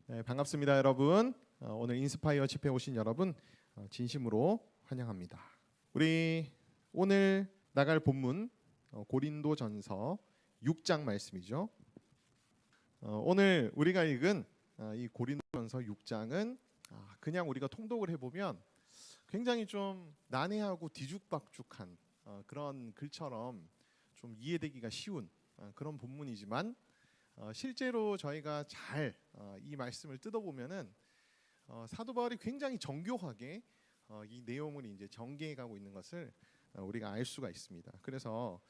네, 반갑습니다, 여러분. 오늘 인스파이어 집회 오신 여러분 진심으로 환영합니다. 우리 오늘 나갈 본문 고린도전서 6장 말씀이죠. 오늘 우리가 읽은 이 고린도전서 6장은 그냥 우리가 통독을 해보면 굉장히 좀 난해하고 뒤죽박죽한 그런 글처럼 좀 이해되기가 쉬운 그런 본문이지만 실제로 저희가 잘 이 말씀을 뜯어보면은 사도 바울이 굉장히 정교하게 이 내용을 이제 전개해가고 있는 것을 우리가 알 수가 있습니다. 그래서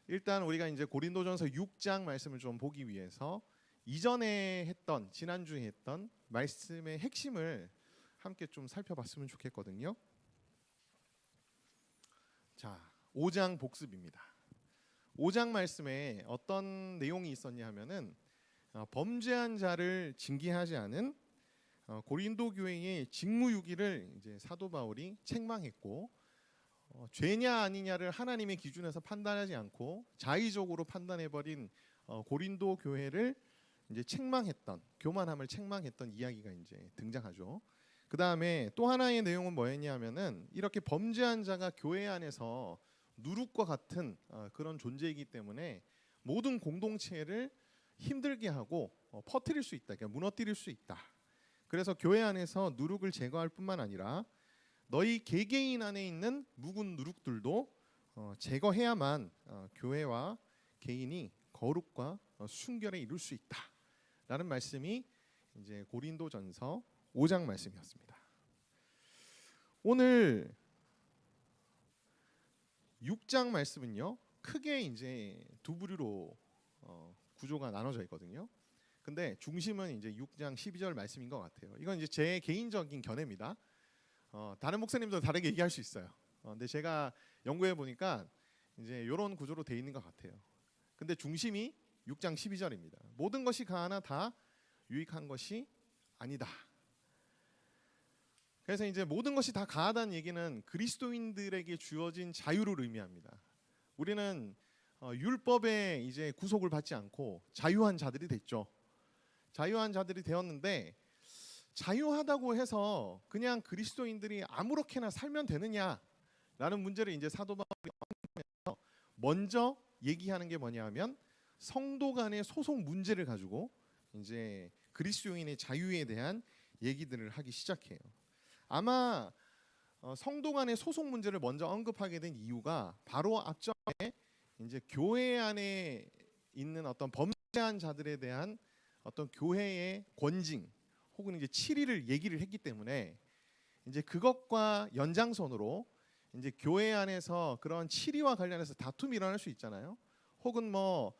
일단 우리가 이제 고린도전서 6장 말씀을 좀 보기 위해서 이전에 했던 지난주에 했던 말씀의 핵심을 함께 좀 살펴봤으면 좋겠거든요. 자, 5장 복습입니다. 5장 말씀에 어떤 내용이 있었냐 하면은 범죄한 자를 징계하지 않은 고린도 교회의 직무유기를 이제 사도 바울이 책망했고, 죄냐 아니냐를 하나님의 기준에서 판단하지 않고 자의적으로 판단해버린 고린도 교회를 이제 책망했던, 교만함을 책망했던 이야기가 이제 등장하죠. 그 다음에 또 하나의 내용은 뭐였냐면은 이렇게 범죄한 자가 교회 안에서 누룩과 같은 그런 존재이기 때문에 모든 공동체를 힘들게 하고 퍼뜨릴 수 있다, 그러니까 무너뜨릴 수 있다. 그래서 교회 안에서 누룩을 제거할 뿐만 아니라 너희 개개인 안에 있는 묵은 누룩들도 제거해야만 교회와 개인이 거룩과 순결에 이룰 수 있다라는 말씀이 이제 고린도전서 5장 말씀이었습니다. 오늘 6장 말씀은요, 크게 이제 두 부류로 구조가 나눠져 있거든요. 근데 중심은 이제 6장 12절 말씀인 것 같아요. 이건 이제 제 개인적인 견해입니다. 다른 목사님도 다르게 얘기할 수 있어요. 근데 제가 연구해 보니까 이제 이런 구조로 돼 있는 것 같아요. 근데 중심이 6장 12절입니다. 모든 것이 가하나 다 유익한 것이 아니다. 그래서 이제 모든 것이 다 가하다는 얘기는 그리스도인들에게 주어진 자유를 의미합니다. 우리는 율법에 이제 구속을 받지 않고 자유한 자들이 됐죠. 자유한 자들이 되었는데, 자유하다고 해서 그냥 그리스도인들이 아무렇게나 살면 되느냐라는 문제를 이제 사도 바울이 먼저 얘기하는 게 뭐냐면 성도 간의 소속 문제를 가지고 이제 그리스도인의 자유에 대한 얘기들을 하기 시작해요. 아마 성도 간의 소속 문제를 먼저 언급하게 된 이유가 바로 앞전에 이제 교회 안에 있는 어떤 범죄한 자들에 대한 어떤 교회의 권징 혹은 이제 치리를 얘기를 했기 때문에, 이제 그것과 연장선으로 이제 교회 안에서 그런 치리와 관련해서 다툼이 일어날 수 있잖아요. 혹은 뭐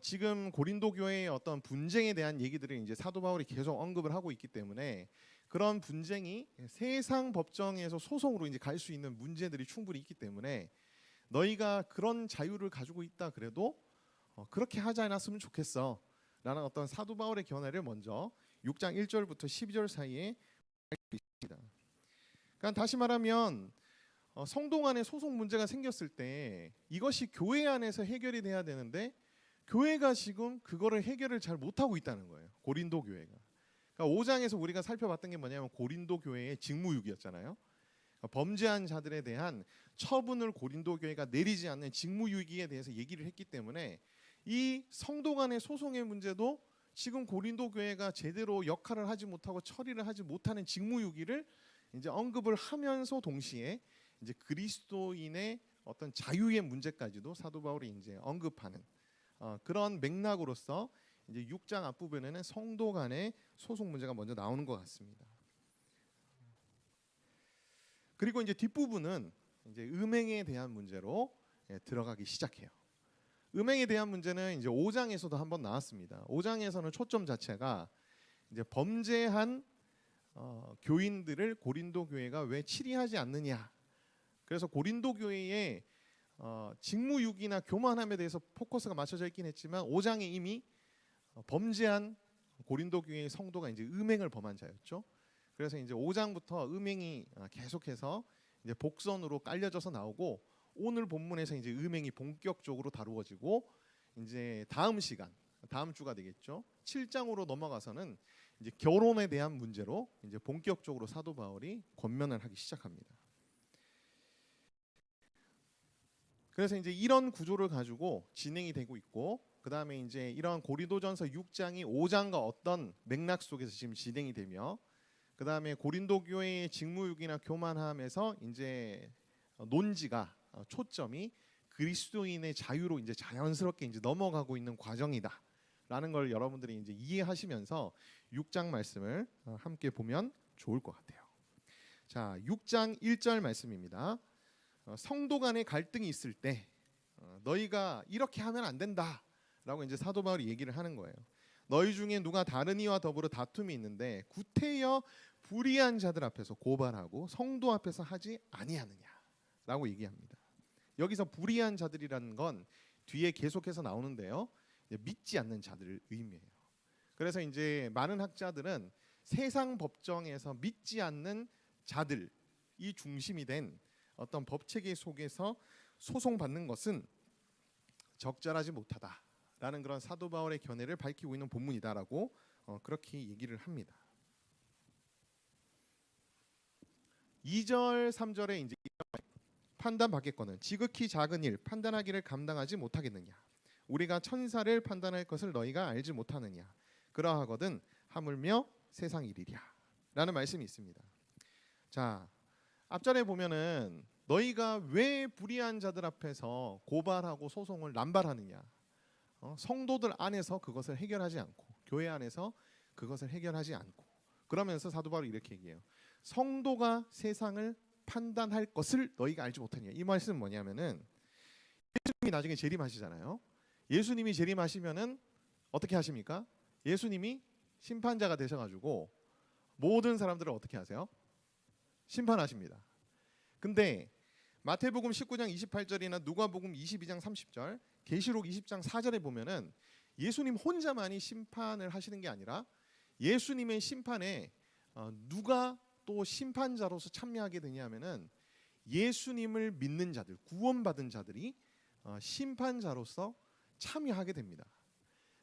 지금 고린도 교회의 어떤 분쟁에 대한 얘기들을 이제 사도 바울이 계속 언급을 하고 있기 때문에 그런 분쟁이 세상 법정에서 소송으로 이제 갈 수 있는 문제들이 충분히 있기 때문에 너희가 그런 자유를 가지고 있다 그래도 그렇게 하지 않았으면 좋겠어 라는 어떤 사도 바울의 견해를 먼저 6장 1절부터 12절 사이에 있습니다. 그러니까 다시 말하면 성도 간의 소송 문제가 생겼을 때 이것이 교회 안에서 해결이 돼야 되는데 교회가 지금 그거를 해결을 잘 못하고 있다는 거예요. 고린도 교회가. 그러니까 5장에서 우리가 살펴봤던 게 뭐냐면 고린도 교회의 직무유기였잖아요. 범죄한 자들에 대한 처분을 고린도 교회가 내리지 않는 직무유기에 대해서 얘기를 했기 때문에 이 성도 간의 소송의 문제도 지금 고린도 교회가 제대로 역할을 하지 못하고 처리를 하지 못하는 직무유기를 이제 언급을 하면서 동시에 이제 그리스도인의 어떤 자유의 문제까지도 사도 바울이 이제 언급하는 그런 맥락으로서 이제 6장 앞부분에는 성도 간의 소송 문제가 먼저 나오는 것 같습니다. 그리고 이제 뒷부분은 이제 음행에 대한 문제로 들어가기 시작해요. 음행에 대한 문제는 이제 5장에서도 한번 나왔습니다. 5장에서는 초점 자체가 이제 범죄한 교인들을 고린도 교회가 왜 치리하지 않느냐. 그래서 고린도 교회의 직무유기나 교만함에 대해서 포커스가 맞춰져 있긴 했지만 5장에 이미 범죄한 고린도 교회의 성도가 이제 음행을 범한 자였죠. 그래서 이제 5장부터 음행이 계속해서 이제 복선으로 깔려져서 나오고, 오늘 본문에서 이제 음행이 본격적으로 다루어지고, 이제 다음 시간, 다음 주가 되겠죠. 7장으로 넘어가서는 이제 결혼에 대한 문제로 이제 본격적으로 사도 바울이 권면을 하기 시작합니다. 그래서 이제 이런 구조를 가지고 진행이 되고 있고, 그 다음에 이제 이런 고린도전서 6장이 5장과 어떤 맥락 속에서 지금 진행이 되며, 그 다음에 고린도 교회의 직무유기나 교만함에서 이제 논지가 초점이 그리스도인의 자유로 이제 자연스럽게 이제 넘어가고 있는 과정이다라는 걸 여러분들이 이제 이해하시면서 6장 말씀을 함께 보면 좋을 것 같아요. 자, 6장 1절 말씀입니다. 성도 간의 갈등이 있을 때 너희가 이렇게 하면 안 된다라고 이제 사도 바울이 얘기를 하는 거예요. 너희 중에 누가 다른 이와 더불어 다툼이 있는데 구태여 불의한 자들 앞에서 고발하고 성도 앞에서 하지 아니하느냐라고 얘기합니다. 여기서 불의한 자들이라는 건 뒤에 계속해서 나오는데요, 믿지 않는 자들을 의미해요. 그래서 이제 많은 학자들은 세상 법정에서 믿지 않는 자들이 중심이 된 어떤 법체계 속에서 소송받는 것은 적절하지 못하다라는 그런 사도 바울의 견해를 밝히고 있는 본문이다라고 그렇게 얘기를 합니다. 2절 3절에 이제 판단받겠거늘 지극히 작은 일 판단하기를 감당하지 못하겠느냐, 우리가 천사를 판단할 것을 너희가 알지 못하느냐, 그러하거든 하물며 세상 일이랴 라는 말씀이 있습니다. 자, 앞절에 보면은 너희가 왜 불의한 자들 앞에서 고발하고 소송을 남발하느냐, 성도들 안에서 그것을 해결하지 않고 교회 안에서 그것을 해결하지 않고, 그러면서 사도 바울이 이렇게 얘기해요. 성도가 세상을 판단할 것을 너희가 알지 못하느냐. 이 말씀은 뭐냐면은 예수님이 나중에 재림하시잖아요. 예수님이 재림하시면은 어떻게 하십니까? 예수님이 심판자가 되셔가지고 모든 사람들을 어떻게 하세요? 심판하십니다. 근데 마태복음 19장 28절이나 누가복음 22장 30절, 계시록 20장 4절에 보면은 예수님 혼자만이 심판을 하시는 게 아니라 예수님의 심판에 누가 또 심판자로서 참여하게 되냐면은 예수님을 믿는 자들, 구원받은 자들이 심판자로서 참여하게 됩니다.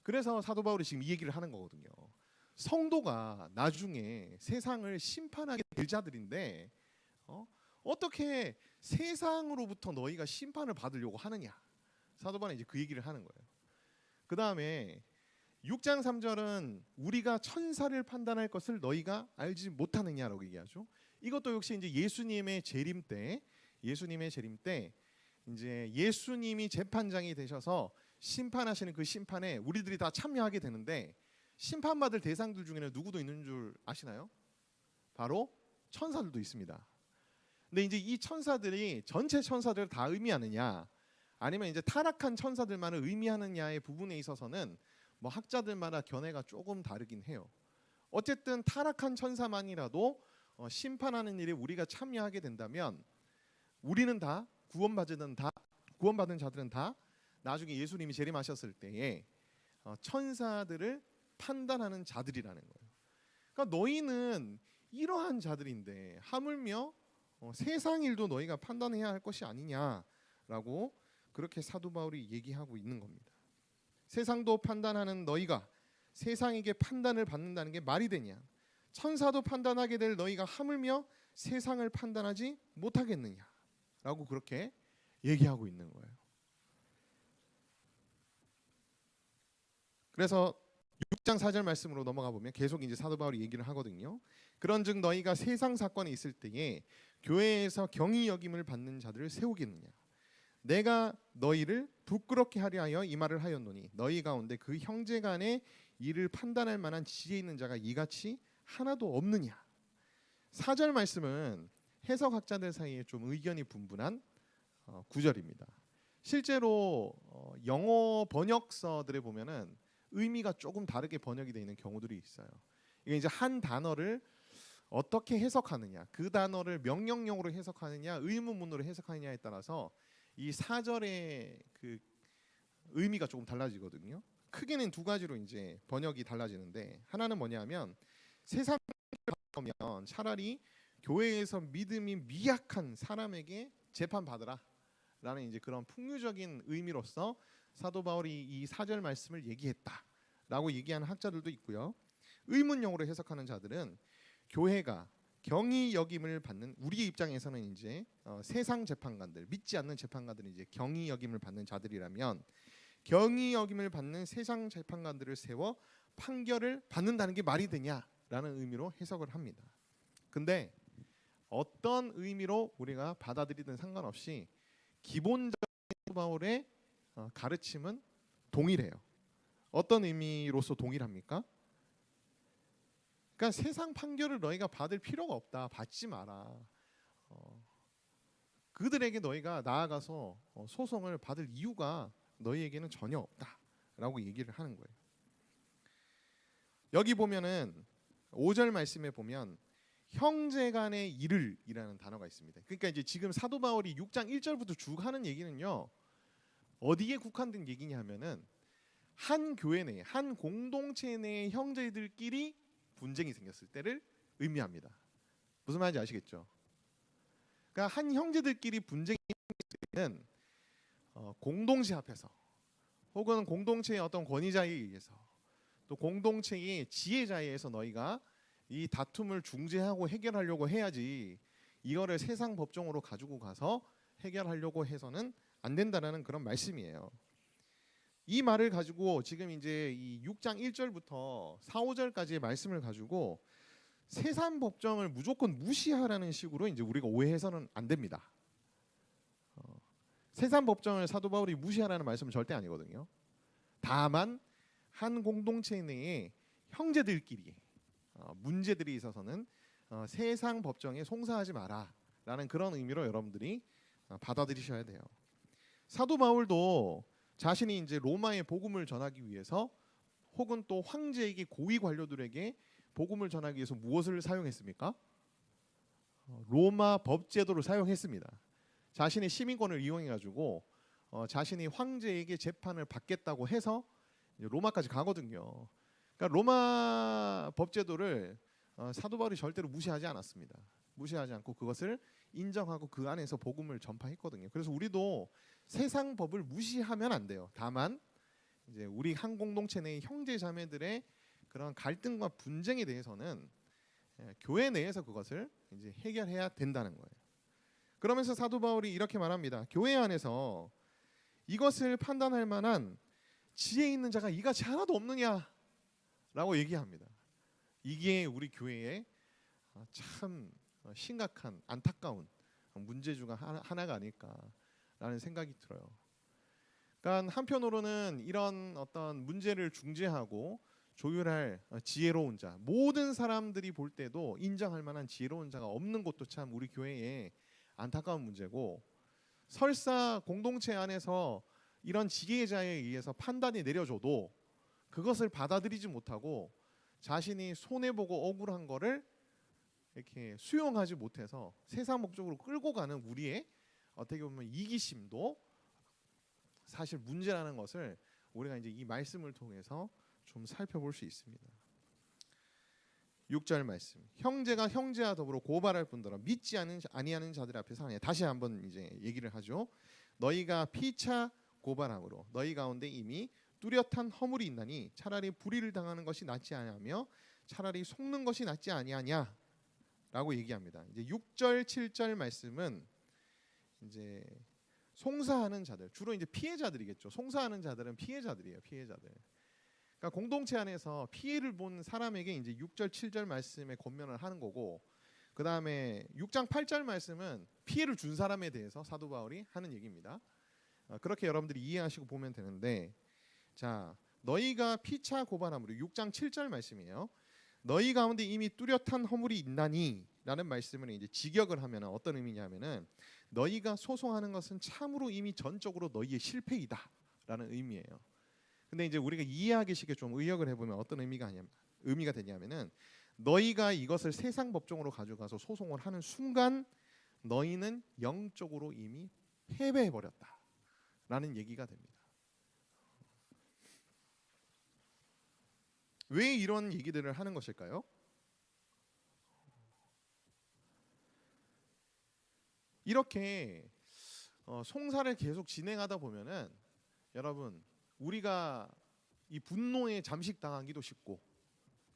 그래서 사도 바울이 지금 이 얘기를 하는 거거든요. 성도가 나중에 세상을 심판하게 될 자들인데 어떻게 세상으로부터 너희가 심판을 받으려고 하느냐. 사도 바울은 이제 그 얘기를 하는 거예요. 그 다음에 6장 3절은 우리가 천사를 판단할 것을 너희가 알지 못하느냐라고 얘기하죠. 이것도 역시 이제 예수님의 재림 때 이제 예수님이 재판장이 되셔서 심판하시는 그 심판에 우리들이 다 참여하게 되는데, 심판받을 대상들 중에는 누구도 있는 줄 아시나요? 바로 천사들도 있습니다. 근데 이제 이 천사들이 전체 천사들을 다 의미하느냐, 아니면 이제 타락한 천사들만을 의미하느냐의 부분에 있어서는 뭐 학자들마다 견해가 조금 다르긴 해요. 어쨌든 타락한 천사만이라도 심판하는 일에 우리가 참여하게 된다면 우리는 다 구원받은 자들은 다 나중에 예수님이 재림하셨을 때에 천사들을 판단하는 자들이라는 거예요. 그러니까 너희는 이러한 자들인데 하물며 세상 일도 너희가 판단해야 할 것이 아니냐라고 그렇게 사도 바울이 얘기하고 있는 겁니다. 세상도 판단하는 너희가 세상에게 판단을 받는다는 게 말이 되냐? 천사도 판단하게 될 너희가 하물며 세상을 판단하지 못하겠느냐라고 그렇게 얘기하고 있는 거예요. 그래서 6장 4절 말씀으로 넘어가 보면 계속 이제 사도 바울이 얘기를 하거든요. 그런즉 너희가 세상 사건이 있을 때에 교회에서 경히 여김을 받는 자들을 세우겠느냐? 내가 너희를 부끄럽게 하려 하여 이 말을 하였노니 너희 가운데 그 형제간의 일을 판단할 만한 지혜 있는 자가 이같이 하나도 없느냐. 4절 말씀은 해석학자들 사이에 좀 의견이 분분한 구절입니다. 실제로 영어 번역서들에 보면은 의미가 조금 다르게 번역이 되어 있는 경우들이 있어요. 이게 이제 한 단어를 어떻게 해석하느냐, 그 단어를 명령형으로 해석하느냐, 의문문으로 해석하느냐에 따라서 이 4절의 그 의미가 조금 달라지거든요. 크게는 두 가지로 이제 번역이 달라지는데, 하나는 뭐냐면 세상을 보면 차라리 교회에서 믿음이 미약한 사람에게 재판받으라 라는 이제 그런 풍류적인 의미로서 사도 바울이 이 4절 말씀을 얘기했다라고 얘기하는 학자들도 있고요. 의문용어로 해석하는 자들은 교회가 경히 여김을 받는, 우리의 입장에서는 이제 세상 재판관들, 믿지 않는 재판관들이 이제 경히 여김을 받는 자들이라면, 경히 여김을 받는 세상 재판관들을 세워 판결을 받는다는 게 말이 되냐라는 의미로 해석을 합니다. 근데 어떤 의미로 우리가 받아들이든 상관없이 기본적인 바울의 가르침은 동일해요. 어떤 의미로서 동일합니까? 그러니까 세상 판결을 너희가 받을 필요가 없다. 받지 마라. 그들에게 너희가 나아가서 소송을 받을 이유가 너희에게는 전혀 없다라고 얘기를 하는 거예요. 여기 보면은 5절 말씀에 보면 형제간의 일을이라는 단어가 있습니다. 그러니까 이제 지금 사도 바울이 6장 1절부터 쭉 하는 얘기는요, 어디에 국한된 얘기냐면은 한 교회 내, 한 공동체 내의 형제들끼리 분쟁이 생겼을 때를 의미합니다. 무슨 말인지 아시겠죠? 그러니까 한 형제들끼리 분쟁이 생겼을 때는 공동체 앞에서, 혹은 공동체의 어떤 권위자에 의해서, 또 공동체의 지혜자에 의해서 너희가 이 다툼을 중재하고 해결하려고 해야지, 이거를 세상 법정으로 가지고 가서 해결하려고 해서는 안 된다라는 그런 말씀이에요. 이 말을 가지고 지금 이제 이 6장 1절부터 4, 5절까지의 말씀을 가지고 세상 법정을 무조건 무시하라는 식으로 이제 우리가 오해해서는 안 됩니다. 세상 법정을 사도 바울이 무시하라는 말씀은 절대 아니거든요. 다만 한 공동체 내에 형제들끼리 문제들이 있어서는 세상 법정에 송사하지 마라라는 그런 의미로 여러분들이 받아들이셔야 돼요. 사도 바울도 자신이 이제 로마의 복음을 전하기 위해서, 혹은 또 황제에게 고위 관료들에게 복음을 전하기 위해서 무엇을 사용했습니까? 로마 법 제도를 사용했습니다. 자신의 시민권을 이용해 가지고 자신이 황제에게 재판을 받겠다고 해서 로마까지 가거든요. 그러니까 로마 법 제도를 사도 바울이 절대로 무시하지 않았습니다. 무시하지 않고 그것을 인정하고 그 안에서 복음을 전파했거든요. 그래서 우리도 세상 법을 무시하면 안 돼요. 다만 이제 우리 한 공동체 내의 형제 자매들의 그런 갈등과 분쟁에 대해서는 교회 내에서 그것을 이제 해결해야 된다는 거예요. 그러면서 사도 바울이 이렇게 말합니다. 교회 안에서 이것을 판단할 만한 지혜 있는 자가 이같이 하나도 없느냐라고 얘기합니다. 이게 우리 교회의 참 심각한 안타까운 문제 중 하나가 아닐까라는 생각이 들어요. 그러니까 한편으로는 이런 어떤 문제를 중재하고 조율할 지혜로운 자, 모든 사람들이 볼 때도 인정할 만한 지혜로운 자가 없는 것도 참 우리 교회의 안타까운 문제고, 설사 공동체 안에서 이런 지혜자에 의해서 판단이 내려져도 그것을 받아들이지 못하고 자신이 손해보고 억울한 거를 이렇게 수용하지 못해서 세상 목적으로 끌고 가는 우리의 어떻게 보면 이기심도 사실 문제라는 것을 우리가 이제 이 말씀을 통해서 좀 살펴볼 수 있습니다. 6절 말씀. 형제가 형제와 더불어 고발할 뿐더러 믿지 아니하는 자들 앞에서 하냐. 다시 한번 이제 얘기를 하죠. 너희가 피차 고발함으로 너희 가운데 이미 뚜렷한 허물이 있나니 차라리 불의를 당하는 것이 낫지 아니하며 차라리 속는 것이 낫지 아니하냐라고 얘기합니다. 이제 6절, 7절 말씀은 이제 송사하는 자들, 주로 이제 피해자들이겠죠. 송사하는 자들은 피해자들이에요. 피해자들. 그러니까 공동체 안에서 피해를 본 사람에게 이제 6절, 7절 말씀에 권면을 하는 거고, 그 다음에 6장 8절 말씀은 피해를 준 사람에 대해서 사도 바울이 하는 얘기입니다. 그렇게 여러분들이 이해하시고 보면 되는데, 자, 너희가 피차 고발함으로 6장 7절 말씀이에요. 너희 가운데 이미 뚜렷한 허물이 있나니 라는 말씀을 이제 직역을 하면 어떤 의미냐면은 너희가 소송하는 것은 참으로 이미 전적으로 너희의 실패이다 라는 의미예요. 근데 이제 우리가 이해하기 쉽게 좀 의역을 해보면 어떤 의미가 되냐면은 너희가 이것을 세상 법정으로 가져가서 소송을 하는 순간 너희는 영적으로 이미 패배해버렸다 라는 얘기가 됩니다. 왜 이런 얘기들을 하는 것일까요? 이렇게 송사를 계속 진행하다 보면은 여러분, 우리가 이 분노에 잠식당하기도 쉽고,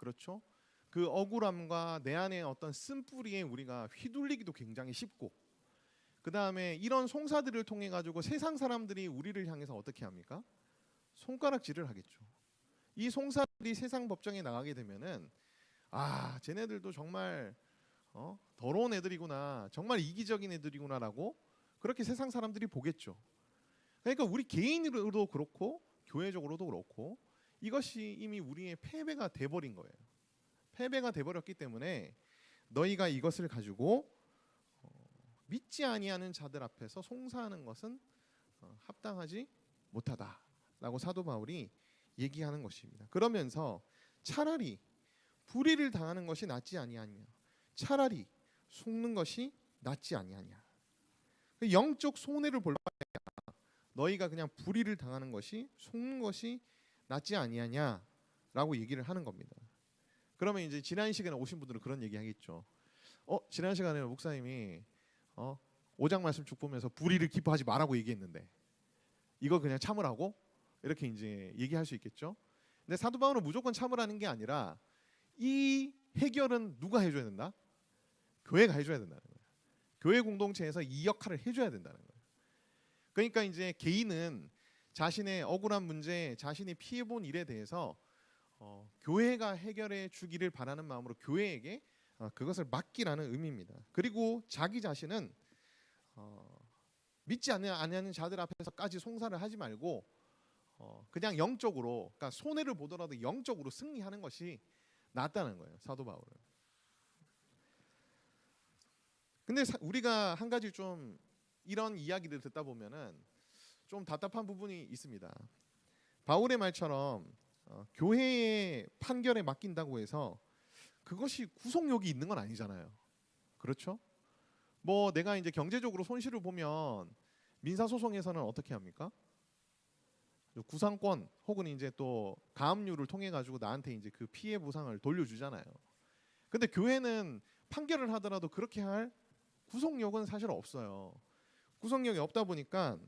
그렇죠? 그 억울함과 내 안에 어떤 쓴뿌리에 우리가 휘둘리기도 굉장히 쉽고, 그 다음에 이런 송사들을 통해 가지고 세상 사람들이 우리를 향해서 어떻게 합니까? 손가락질을 하겠죠. 이 송사들이 세상 법정에 나가게 되면은 쟤네들도 정말 더러운 애들이구나, 정말 이기적인 애들이구나라고 그렇게 세상 사람들이 보겠죠. 그러니까 우리 개인으로도 그렇고 교회적으로도 그렇고 이것이 이미 우리의 패배가 돼버린 거예요. 패배가 돼버렸기 때문에 너희가 이것을 가지고 믿지 아니하는 자들 앞에서 송사하는 것은 합당하지 못하다라고 사도 바울이 얘기하는 것입니다. 그러면서 차라리 불의를 당하는 것이 낫지 아니하냐, 차라리 속는 것이 낫지 아니하냐. 영적 손해를 볼 바에야 너희가 그냥 불의를 당하는 것이, 속는 것이 낫지 아니하냐라고 얘기를 하는 겁니다. 그러면 이제 지난 시간에 오신 분들은 그런 얘기 하겠죠. 지난 시간에 목사님이 5장 말씀 쭉 보면서 불의를 기뻐하지 말라고 얘기했는데 이거 그냥 참으라고? 이렇게 이제 얘기할 수 있겠죠. 근데 사도 바울은 무조건 참으라는 게 아니라 이 해결은 누가 해줘야 된다? 교회가 해줘야 된다는 거예요. 교회 공동체에서 이 역할을 해줘야 된다는 거예요. 그러니까 이제 개인은 자신의 억울한 문제, 자신이 피해본 일에 대해서 교회가 해결해 주기를 바라는 마음으로 교회에게 그것을 맡기라는 의미입니다. 그리고 자기 자신은 믿지 않는 자들 앞에서까지 송사를 하지 말고 그냥 영적으로, 그러니까 손해를 보더라도 영적으로 승리하는 것이 낫다는 거예요, 사도 바울은. 근데 우리가 한 가지 좀 이런 이야기를 듣다 보면은 좀 답답한 부분이 있습니다. 바울의 말처럼 교회의 판결에 맡긴다고 해서 그것이 구속력이 있는 건 아니잖아요. 그렇죠? 뭐 내가 이제 경제적으로 손실을 보면 민사소송에서는 어떻게 합니까? 구상권 혹은 이제 또 가압류를 통해 가지고 나한테 이제 그 피해 보상을 돌려주잖아요. 근데 교회는 판결을 하더라도 그렇게 할 구속력은 사실 없어요. 구속력이 없다 보니까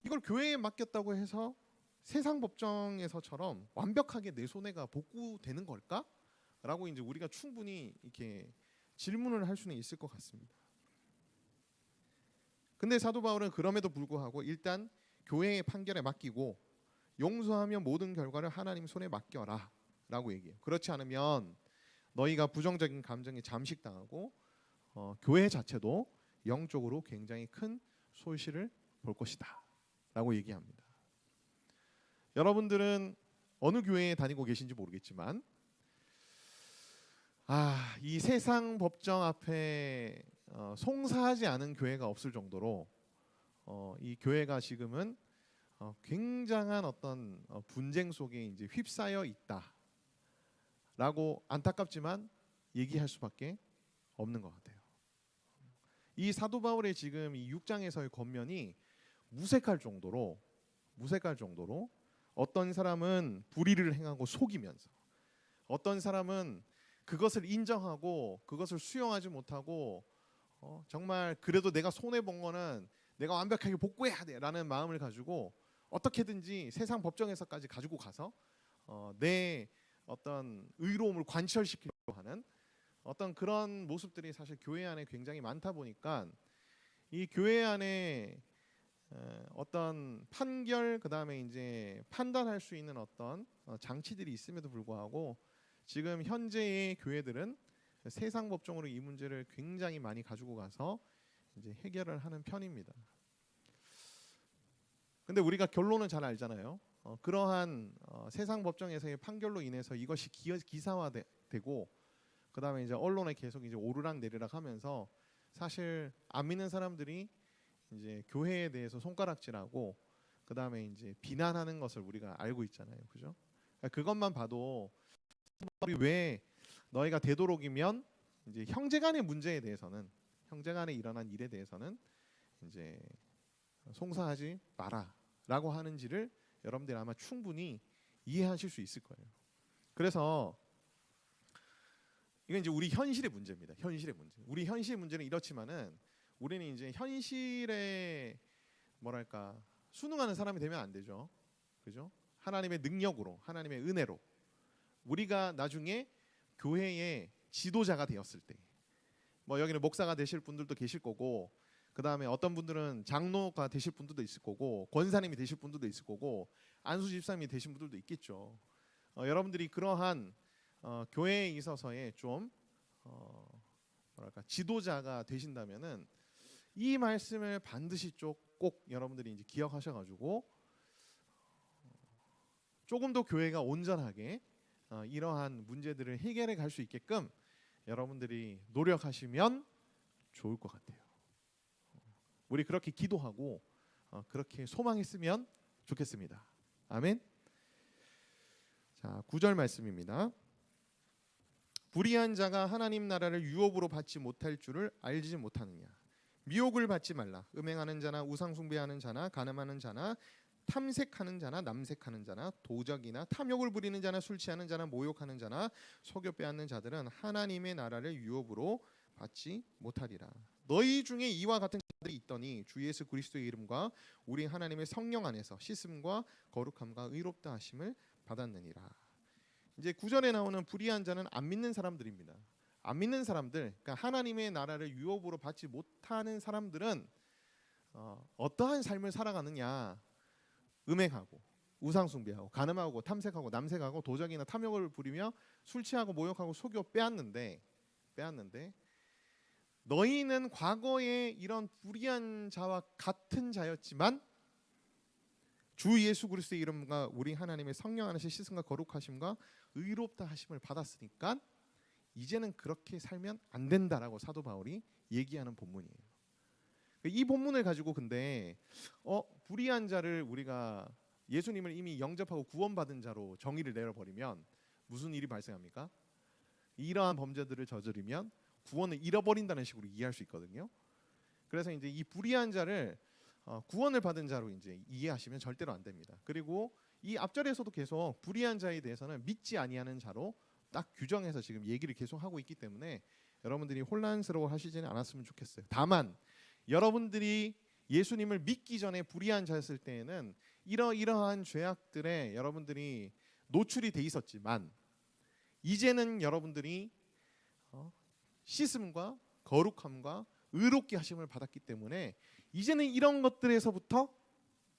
이걸 교회에 맡겼다고 해서 세상 법정에서처럼 완벽하게 내 손해가 복구되는 걸까? 라고 이제 우리가 충분히 이렇게 질문을 할 수는 있을 것 같습니다. 근데 사도 바울은 그럼에도 불구하고 일단 교회의 판결에 맡기고 용서하며 모든 결과를 하나님 손에 맡겨라 라고 얘기해요. 그렇지 않으면 너희가 부정적인 감정에 잠식당하고 교회 자체도 영적으로 굉장히 큰 손실을 볼 것이다 라고 얘기합니다. 여러분들은 어느 교회에 다니고 계신지 모르겠지만 이 세상 법정 앞에 송사하지 않은 교회가 없을 정도로 이 교회가 지금은 굉장한 어떤 분쟁 속에 이제 휩싸여 있다라고 안타깝지만 얘기할 수밖에 없는 것 같아요. 이 사도 바울의 지금 이 6장에서의 권면이 무색할 정도로 어떤 사람은 불의를 행하고 속이면서, 어떤 사람은 그것을 인정하고 그것을 수용하지 못하고 정말 그래도 내가 손해 본 거는 내가 완벽하게 복구해야 돼라는 마음을 가지고 어떻게든지 세상 법정에서까지 가지고 가서 내 어떤 의로움을 관철시키려고 하는 어떤 그런 모습들이 사실 교회 안에 굉장히 많다 보니까 이 교회 안에 어떤 판결, 그다음에 이제 판단할 수 있는 어떤 장치들이 있음에도 불구하고 지금 현재의 교회들은 세상 법정으로 이 문제를 굉장히 많이 가지고 가서 이제 해결을 하는 편입니다. 근데 우리가 결론은 잘 알잖아요. 그러한 세상 법정에서의 판결로 인해서 이것이 기사화되고 그다음에 이제 언론에 계속 이제 오르락 내리락 하면서 사실 안 믿는 사람들이 이제 교회에 대해서 손가락질하고 그다음에 이제 비난하는 것을 우리가 알고 있잖아요. 그죠? 그것만 봐도 왜 너희가 되도록이면 이제 형제간의 문제에 대해서는, 형제간에 일어난 일에 대해서는 이제 송사하지 마라라고 하는지를 여러분들이 아마 충분히 이해하실 수 있을 거예요. 그래서 이건 이제 우리 현실의 문제입니다. 현실의 문제. 우리 현실의 문제는 이렇지만은 우리는 이제 현실에 뭐랄까 순응하는 사람이 되면 안 되죠. 그죠? 하나님의 능력으로, 하나님의 은혜로 우리가 나중에 교회의 지도자가 되었을 때, 뭐 여기는 목사가 되실 분들도 계실 거고, 그 다음에 어떤 분들은 장로가 되실 분들도 있을 거고, 권사님이 되실 분들도 있을 거고, 안수 집사님이 되신 분들도 있겠죠. 여러분들이 그러한 교회에 있어서의 좀 뭐랄까 지도자가 되신다면은 이 말씀을 반드시 꼭 여러분들이 이제 기억하셔가지고 조금 더 교회가 온전하게 이러한 문제들을 해결해 갈 수 있게끔 여러분들이 노력하시면 좋을 것 같아요. 우리 그렇게 기도하고 그렇게 소망했으면 좋겠습니다. 아멘. 자, 9절 말씀입니다. 불의한 자가 하나님 나라를 유업으로 받지 못할 줄을 알지 못하느냐. 미혹을 받지 말라. 음행하는 자나 우상 숭배하는 자나 간음하는 자나 탐색하는 자나 남색하는 자나 도적이나 탐욕을 부리는 자나 술 취하는 자나 모욕하는 자나 속여 빼앗는 자들은 하나님의 나라를 유업으로 받지 못하리라. 너희 중에 이와 같은 자들이 있더니 주 예수 그리스도의 이름과 우리 하나님의 성령 안에서 씻음과 거룩함과 의롭다 하심을 받았느니라. 이제 9절에 나오는 불의한 자는 안 믿는 사람들입니다. 안 믿는 사람들, 그러니까 하나님의 나라를 유업으로 받지 못하는 사람들은 어떠한 삶을 살아가느냐? 음행하고 우상 숭배하고 간음하고 탐색하고 남색하고 도적이나 탐욕을 부리며 술 취하고 모욕하고 속여 빼앗는데 너희는 과거에 이런 불의한 자와 같은 자였지만 주 예수 그리스도의 이름과 우리 하나님의 성령 안에서 씻음과 거룩하심과 의롭다 하심을 받았으니까 이제는 그렇게 살면 안 된다라고 사도 바울이 얘기하는 본문이에요. 이 본문을 가지고 근데 불의한 자를 우리가 예수님을 이미 영접하고 구원받은 자로 정의를 내려버리면 무슨 일이 발생합니까? 이러한 범죄들을 저지르면 구원을 잃어버린다는 식으로 이해할 수 있거든요. 그래서 이제 이 불의한 자를 구원을 받은 자로 이제 이해하시면 절대로 안 됩니다. 그리고 이 앞절에서도 계속 불의한 자에 대해서는 믿지 아니하는 자로 딱 규정해서 지금 얘기를 계속 하고 있기 때문에 여러분들이 혼란스러워 하시지는 않았으면 좋겠어요. 다만 여러분들이 예수님을 믿기 전에 불의한 자였을 때에는 이러한 죄악들에 여러분들이 노출이 돼 있었지만 이제는 여러분들이 씻음과 거룩함과 의롭게 하심을 받았기 때문에 이제는 이런 것들에서부터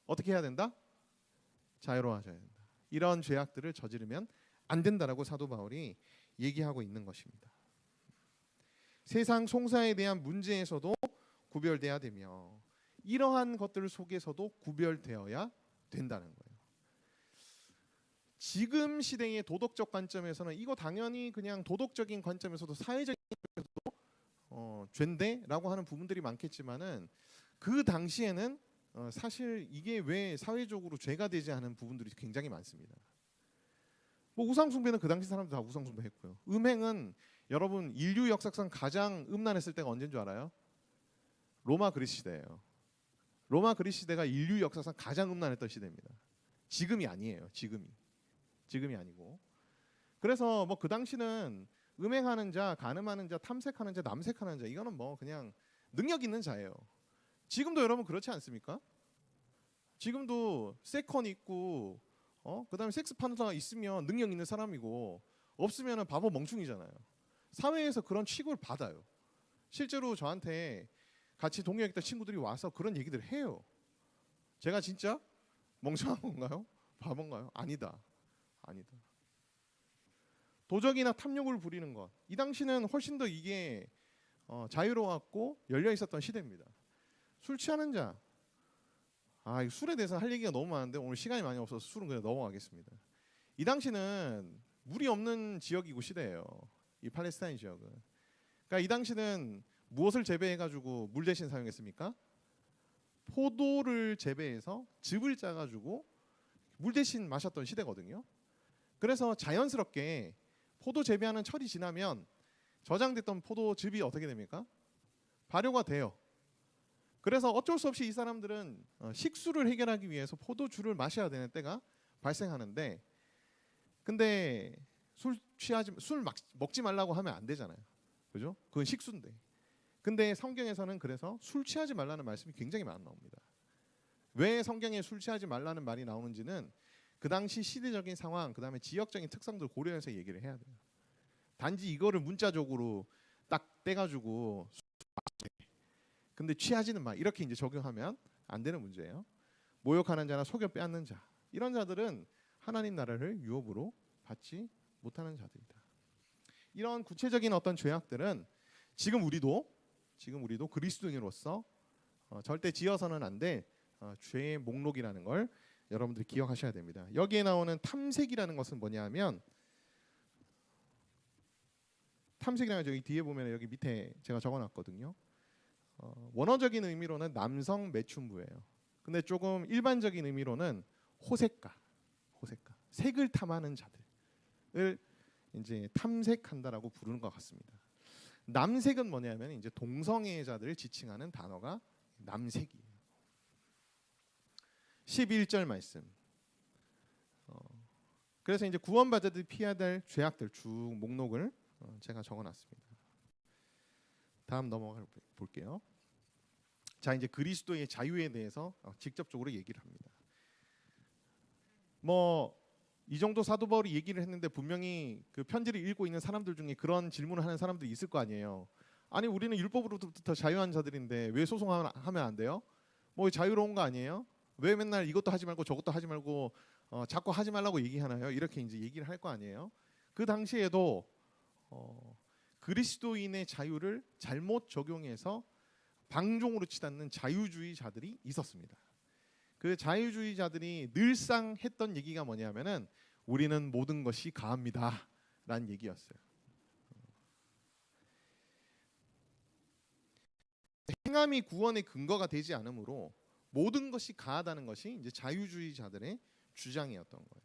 어떻게 해야 된다? 자유로워져야 된다. 이런 죄악들을 저지르면 안 된다라고 사도 바울이 얘기하고 있는 것입니다. 세상 송사에 대한 문제에서도 구별돼야 되며 이러한 것들 속에서도 구별되어야 된다는 거예요. 지금 시대의 도덕적 관점에서는 이거 당연히 그냥 도덕적인 관점에서도 사회적인 관점에서도 죄인데라고 하는 부분들이 많겠지만은 그 당시에는 사실 이게 왜 사회적으로 죄가 되지 않은 부분들이 굉장히 많습니다. 뭐 우상숭배는 그 당시 사람들 다 우상숭배했고요. 음행은 여러분 인류 역사상 가장 음란했을 때가 언제인 줄 알아요? 로마 그리스 시대예요. 로마 그리스 시대가 인류 역사상 가장 음란했던 시대입니다. 지금이 아니에요. 지금이 아니고. 그래서 뭐 그 당시는 음행하는 자, 간음하는 자, 탐색하는 자, 남색하는 자 이거는 뭐 그냥 능력 있는 자예요. 지금도 여러분 그렇지 않습니까? 지금도 세컨 있고 그다음에 섹스 파트너가 있으면 능력 있는 사람이고 없으면은 바보 멍충이잖아요. 사회에서 그런 취급을 받아요. 실제로 저한테 같이 동료했던 친구들이 와서 그런 얘기들을 해요. 제가 진짜 멍청한 건가요? 바본가요? 아니다. 도적이나 탐욕을 부리는 것. 이 당시는 훨씬 더 이게 자유로웠고 열려 있었던 시대입니다. 술 취하는 자. 이 술에 대해서 할 얘기가 너무 많은데 오늘 시간이 많이 없어서 술은 그냥 넘어가겠습니다. 이 당시는 물이 없는 지역이고 시대예요. 이 팔레스타인 지역은. 그러니까 이 당시는 무엇을 재배해가지고 물 대신 사용했습니까? 포도를 재배해서 즙을 짜가지고 물 대신 마셨던 시대거든요. 그래서 자연스럽게 포도 재배하는 철이 지나면 저장됐던 포도즙이 어떻게 됩니까? 발효가 돼요. 그래서 어쩔 수 없이 이 사람들은 식수를 해결하기 위해서 포도주를 마셔야 되는 때가 발생하는데, 근데 술 먹지 말라고 하면 안 되잖아요. 그죠? 그건 식수인데. 근데 성경에서는 그래서 술 취하지 말라는 말씀이 굉장히 많이 나옵니다. 왜 성경에 술 취하지 말라는 말이 나오는지는 그 당시 시대적인 상황, 그다음에 지역적인 특성들 고려해서 얘기를 해야 돼요. 단지 이거를 문자적으로 딱 떼가지고 근데 취하지는 마 이렇게 이제 적용하면 안 되는 문제예요. 모욕하는 자나 속여 빼앗는 자, 이런 자들은 하나님 나라를 유업으로 받지 못하는 자들이다. 이런 구체적인 어떤 죄악들은 지금 우리도 그리스도인으로서 절대 지어서는 안 될 죄의 목록이라는 걸 여러분들이 기억하셔야 됩니다. 여기에 나오는 탐색이라는 것은 뭐냐면, 탐색이라는 여기 뒤에 보면 여기 밑에 제가 적어놨거든요. 원어적인 의미로는 남성 매춘부예요. 근데 조금 일반적인 의미로는 호색가, 색을 탐하는 자들을 이제 탐색한다라고 부르는 것 같습니다. 남색은 뭐냐면 이제 동성애자들을 지칭하는 단어가 남색이에요. 11절 말씀. 그래서 이제 구원받아들이 피해야 될 죄악들 쭉 목록을 제가 적어놨습니다. 다음 넘어가 볼게요. 자, 이제 그리스도의 자유에 대해서 직접적으로 얘기를 합니다. 뭐 이 정도 사도 바울이 얘기를 했는데 분명히 그 편지를 읽고 있는 사람들 중에 그런 질문을 하는 사람들이 있을 거 아니에요. 아니 우리는 율법으로부터 자유한 자들인데 왜 소송하면 안 돼요? 뭐 자유로운 거 아니에요? 왜 맨날 이것도 하지 말고 저것도 하지 말고 자꾸 하지 말라고 얘기하나요? 이렇게 이제 얘기를 할 거 아니에요. 그 당시에도 그리스도인의 자유를 잘못 적용해서 방종으로 치닫는 자유주의자들이 있었습니다. 그 자유주의자들이 늘상 했던 얘기가 뭐냐면은 우리는 모든 것이 가합니다 라는 얘기였어요. 행함이 구원의 근거가 되지 않으므로 모든 것이 가하다는 것이 이제 자유주의자들의 주장이었던 거예요.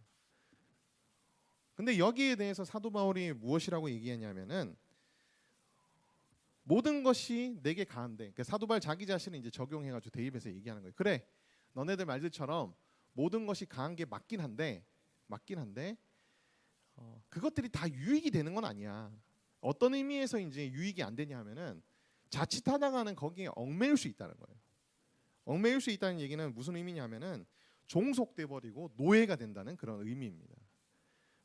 근데 여기에 대해서 사도 바울이 무엇이라고 얘기했냐면은 모든 것이 내게 가한데, 그러니까 사도 바울 자기 자신을 이제 적용해가지고 대입해서 얘기하는 거예요. 그래, 너네들 말들처럼 모든 것이 가한 게 맞긴 한데 그것들이 다 유익이 되는 건 아니야. 어떤 의미에서 이제 유익이 안 되냐 하면은 자칫하다가는 거기에 얽매일 수 있다는 거예요. 얽매일 수 있다는 얘기는 무슨 의미냐면은 종속돼 버리고 노예가 된다는 그런 의미입니다.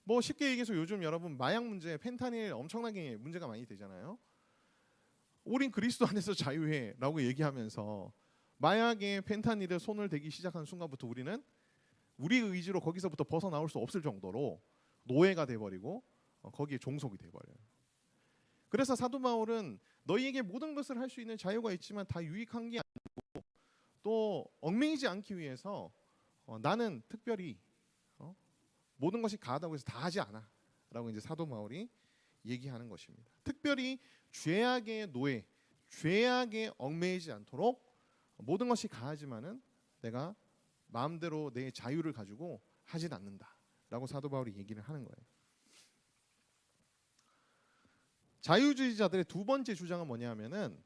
뭐 쉽게 얘기해서 요즘 여러분 마약 문제, 펜타닐 엄청나게 문제가 많이 되잖아요. 우린 그리스도 안에서 자유해라고 얘기하면서 마약에 펜타닐에 손을 대기 시작한 순간부터 우리는 우리의 의지로 거기서부터 벗어나올 수 없을 정도로 노예가 돼버리고 거기에 종속이 돼버려요. 그래서 사도 바울은 너희에게 모든 것을 할 수 있는 자유가 있지만 다 유익한 게 아니고 또 얽매이지 않기 위해서 나는 특별히 모든 것이 가하다고 해서 다 하지 않아 라고 이제 사도 바울이 얘기하는 것입니다. 특별히 죄악의 노예, 죄악에 얽매이지 않도록 모든 것이 가하지만은 내가 마음대로 내 자유를 가지고 하진 않는다라고 사도 바울이 얘기를 하는 거예요. 자유주의자들의 두 번째 주장은 뭐냐면은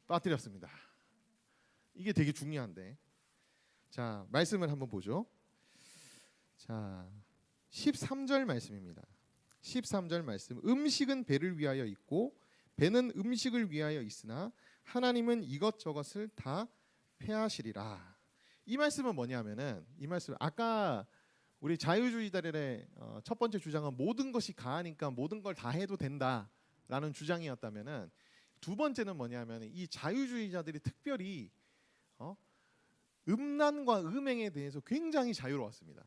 빠뜨렸습니다. 이게 되게 중요한데, 자 말씀을 한번 보죠. 자 13절 말씀입니다. 13절 말씀. 음식은 배를 위하여 있고 배는 음식을 위하여 있으나 하나님은 이것저것을 다 폐하시리라. 이 말씀은 뭐냐면은, 이 말씀 아까 우리 자유주의자들의 첫 번째 주장은 모든 것이 가하니까 모든 걸 다 해도 된다라는 주장이었다면은, 두 번째는 뭐냐면 이 자유주의자들이 특별히 음란과 음행에 대해서 굉장히 자유로웠습니다.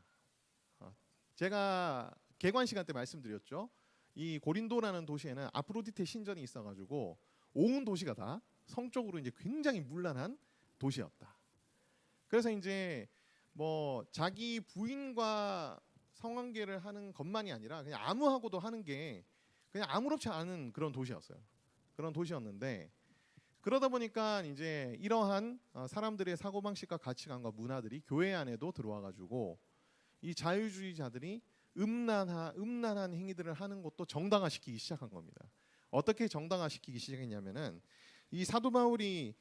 제가 개관 시간 때 말씀드렸죠. 이 고린도라는 도시에는 아프로디테 신전이 있어가지고 온 도시가 다 성적으로 이제 굉장히 문란한 도시였다. 그래서 이제 뭐 자기 부인과 성관계를 하는 것만이 아니라 그냥 아무하고도 하는 게 그냥 아무렇지 않은 그런 도시였어요. 그런 도시였는데, 그러다 보니까 이제 이러한 사람들의 사고방식과 가치관과 문화들이 교회 안에도 들어와가지고 이 자유주의자들이 음란한 행위들을 하는 것도 정당화시키기 시작한 겁니다. 어떻게 정당화시키기 시작했냐면은, 이 사도 바울이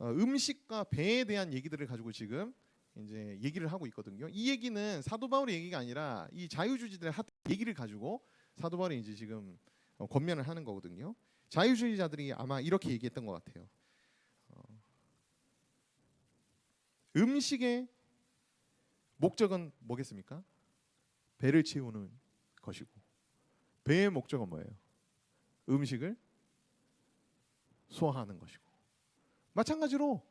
음식과 배에 대한 얘기들을 가지고 지금 이제 얘기를 하고 있거든요. 이 얘기는 사도 바울의 얘기가 아니라 이 자유주의자들의 얘기를 가지고 사도 바울이 이제 지금 권면을 하는 거거든요. 자유주의자들이 아마 이렇게 얘기했던 것 같아요. 음식의 목적은 뭐겠습니까? 배를 채우는 것이고, 배의 목적은 뭐예요? 음식을 소화하는 것이고, 마찬가지로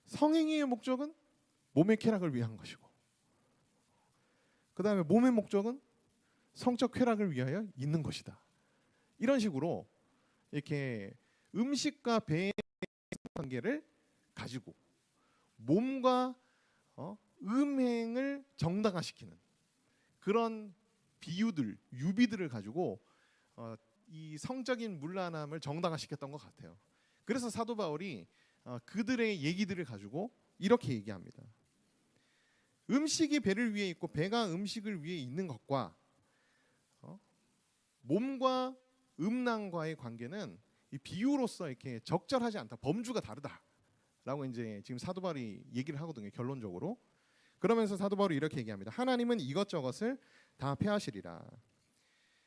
성행위의 목적은 몸의 쾌락을 위한 것이고, 그 다음에 몸의 목적은 성적 쾌락을 위하여 있는 것이다. 이런 식으로 이렇게 음식과 배의 관계를 가지고 몸과 음행을 정당화시키는 그런 비유들, 유비들을 가지고 이 성적인 문란함을 정당화시켰던 것 같아요. 그래서 사도 바울이 그들의 얘기들을 가지고 이렇게 얘기합니다. 음식이 배를 위해 있고 배가 음식을 위해 있는 것과 몸과 음란과의 관계는 이 비유로서 이렇게 적절하지 않다. 범주가 다르다라고 이제 지금 사도 바울이 얘기를 하거든요. 결론적으로. 그러면서 사도 바울이 이렇게 얘기합니다. 하나님은 이것저것을 다 폐하시리라.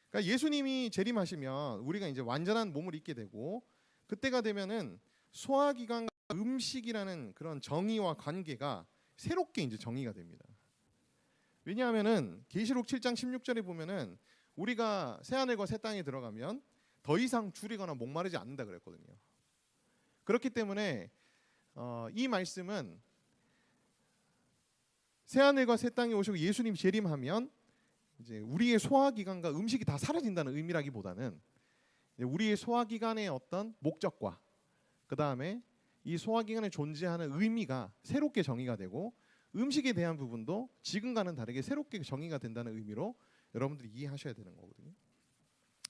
그러니까 예수님이 재림하시면 우리가 이제 완전한 몸을 입게 되고, 그때가 되면은 소화기관과 음식이라는 그런 정의와 관계가 새롭게 이제 정의가 됩니다. 왜냐하면은 계시록 7장 16절에 보면은 우리가 새 하늘과 새 땅에 들어가면 더 이상 줄이거나 목마르지 않는다 그랬거든요. 그렇기 때문에 이 말씀은 새 하늘과 새 땅에 오시고 예수님 재림하면 이제 우리의 소화기관과 음식이 다 사라진다는 의미라기보다는 우리의 소화기관의 어떤 목적과 그 다음에 이 소화기관에 존재하는 의미가 새롭게 정의가 되고, 음식에 대한 부분도 지금과는 다르게 새롭게 정의가 된다는 의미로 여러분들이 이해하셔야 되는 거거든요.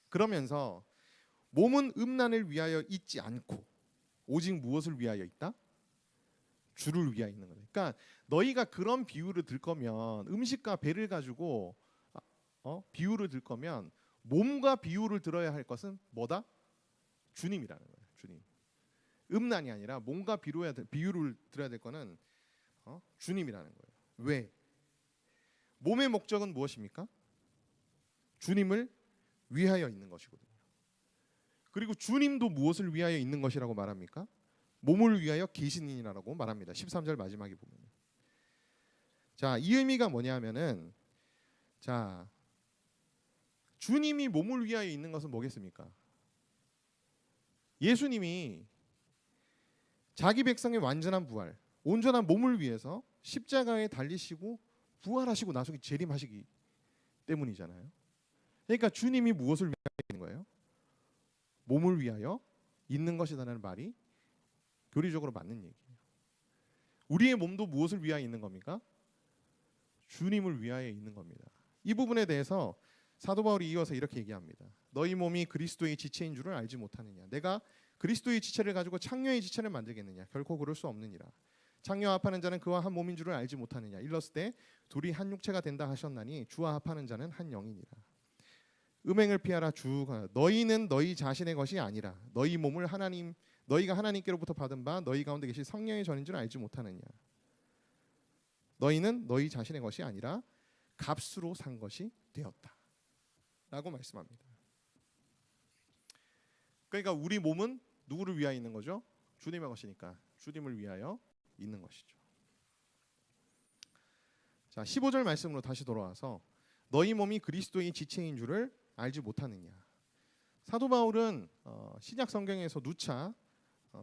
그러면서 몸은 음란을 위하여 있지 않고 오직 무엇을 위하여 있다? 주를 위하여 있는 거예요. 그러니까 너희가 그런 비유를 들 거면, 음식과 배를 가지고 비유를 들 거면 몸과 비유를 들어야 할 것은 뭐다? 주님이라는 거예요. 주님. 음란이 아니라 몸과 비유를 들어야 될 거는 주님이라는 거예요. 왜? 몸의 목적은 무엇입니까? 주님을 위하여 있는 것이거든요. 그리고 주님도 무엇을 위하여 있는 것이라고 말합니까? 몸을 위하여 계시니라고 말합니다. 13절 마지막에 보면. 자, 이 의미가 뭐냐면은, 자, 주님이 몸을 위하여 있는 것은 뭐겠습니까? 예수님이 자기 백성의 완전한 부활, 온전한 몸을 위해서 십자가에 달리시고 부활하시고 나서 재림하시기 때문이잖아요. 그러니까 주님이 무엇을 위하여 있는 거예요? 몸을 위하여 있는 것이라는 말이 교리적으로 맞는 얘기예요. 우리의 몸도 무엇을 위하여 있는 겁니까? 주님을 위하여 있는 겁니다. 이 부분에 대해서 사도 바울이 이어서 이렇게 얘기합니다. 너희 몸이 그리스도의 지체인 줄을 알지 못하느냐? 내가 그리스도의 지체를 가지고 창녀의 지체를 만들겠느냐? 결코 그럴 수 없느니라. 창녀와 합하는 자는 그와 한 몸인 줄을 알지 못하느냐? 일렀을 때 둘이 한 육체가 된다 하셨나니 주와 합하는 자는 한 영이니라. 음행을 피하라. 주가 너희는 너희 자신의 것이 아니라 너희 몸을 너희가 하나님께로부터 받은 바 너희 가운데 계신 성령의 전인 줄 알지 못하느냐? 너희는 너희 자신의 것이 아니라 값으로 산 것이 되었다 라고 말씀합니다. 그러니까 우리 몸은 누구를 위하여 있는 거죠? 주님의 것이니까 주님을 위하여 있는 것이죠. 자, 15절 말씀으로 다시 돌아와서 너희 몸이 그리스도의 지체인 줄을 알지 못하느냐? 사도 바울은 신약 성경에서 누차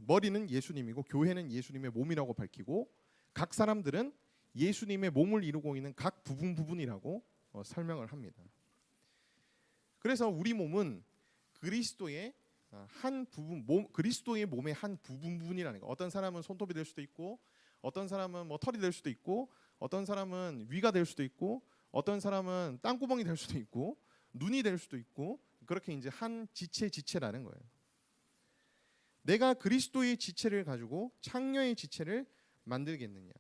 머리는 예수님이고 교회는 예수님의 몸이라고 밝히고, 각 사람들은 예수님의 몸을 이루고 있는 각 부분이라고 설명을 합니다. 그래서 우리 몸은 그리스도의 한 부분, 그리스도의 몸의 한 부분이라는 거. 어떤 사람은 손톱이 될 수도 있고, 어떤 사람은 뭐 털이 될 수도 있고, 어떤 사람은 위가 될 수도 있고, 어떤 사람은 땅구멍이 될 수도 있고, 눈이 될 수도 있고, 그렇게 이제 한 지체라는 거예요. 내가 그리스도의 지체를 가지고 창녀의 지체를 만들겠느냐?